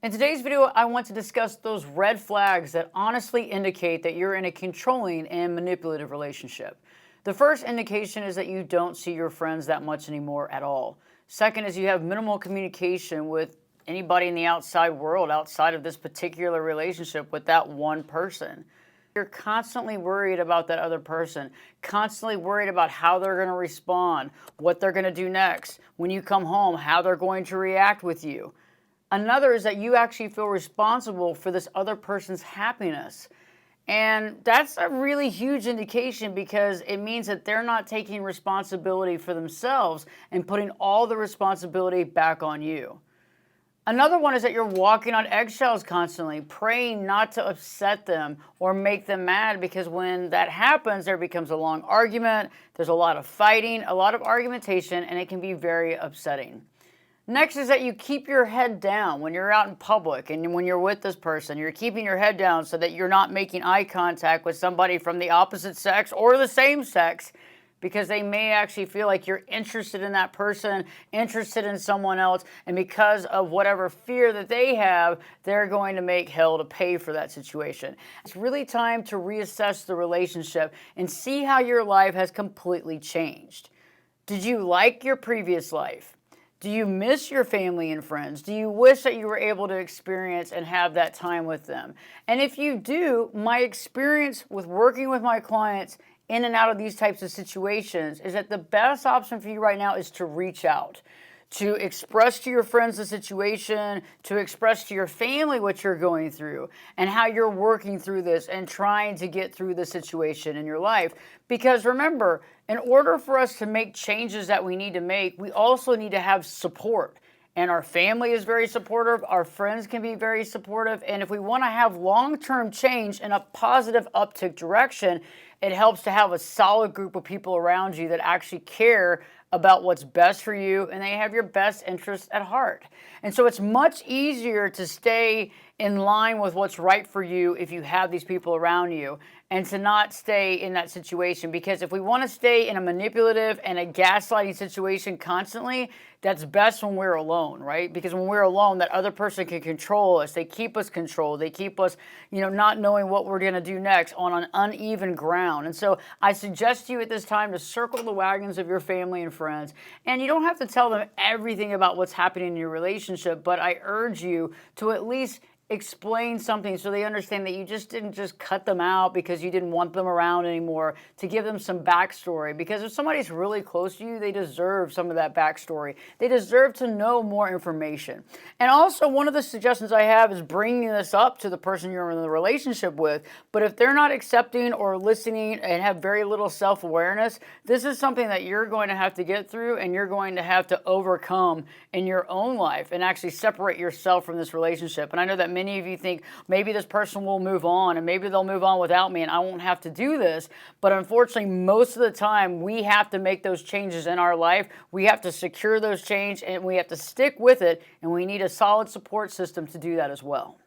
In today's video, I want to discuss those red flags that honestly indicate that you're in a controlling and manipulative relationship. The first indication is that you don't see your friends that much anymore at all. Second is you have minimal communication with anybody in the outside world outside of this particular relationship with that one person. You're constantly worried about that other person, constantly worried about how they're going to respond, what they're going to do next, when you come home, how they're going to react with you. Another is that you actually feel responsible for this other person's happiness. And that's a really huge indication because it means that they're not taking responsibility for themselves and putting all the responsibility back on you. Another one is that you're walking on eggshells constantly, praying not to upset them or make them mad, because when that happens, there becomes a long argument, there's a lot of fighting, a lot of argumentation, and it can be very upsetting. Next is that you keep your head down when you're out in public and when you're with this person. You're keeping your head down so that you're not making eye contact with somebody from the opposite sex or the same sex, because they may actually feel like you're interested in that person, interested in someone else, and because of whatever fear that they have, they're going to make hell to pay for that situation. It's really time to reassess the relationship and see how your life has completely changed. Did you like your previous life? Do you miss your family and friends? Do you wish that you were able to experience and have that time with them? And if you do, my experience with working with my clients in and out of these types of situations is that the best option for you right now is to reach out, to express to your friends the situation, to express to your family what you're going through and how you're working through this and trying to get through the situation in your life. Because remember, in order for us to make changes that we need to make, we also need to have support. And our family is very supportive, our friends can be very supportive, and if we want to have long-term change in a positive uptick direction, it helps to have a solid group of people around you that actually care about what's best for you and they have your best interests at heart. And so it's much easier to stay in line with what's right for you if you have these people around you, and to not stay in that situation. Because if we want to stay in a manipulative and a gaslighting situation constantly, that's best when we're alone, right? Because when we're alone, that other person can control us. They keep us controlled. They keep us, not knowing what we're going to do next on an uneven ground. And so I suggest to you at this time to circle the wagons of your family and friends. And you don't have to tell them everything about what's happening in your relationship, but I urge you to at least explain something so they understand that you just didn't just cut them out because you didn't want them around anymore, to give them some backstory. Because if somebody's really close to you, they deserve some of that backstory. They deserve to know more information. And also, one of the suggestions I have is bringing this up to the person you're in the relationship with. But if they're not accepting or listening and have very little self-awareness, this is something that you're going to have to get through and you're going to have to overcome in your own life and actually separate yourself from this relationship. And I know that many of you think maybe this person will move on and maybe they'll move on without me and I won't have to do this. But unfortunately, most of the time we have to make those changes in our life. We have to secure those changes and we have to stick with it, and we need a solid support system to do that as well.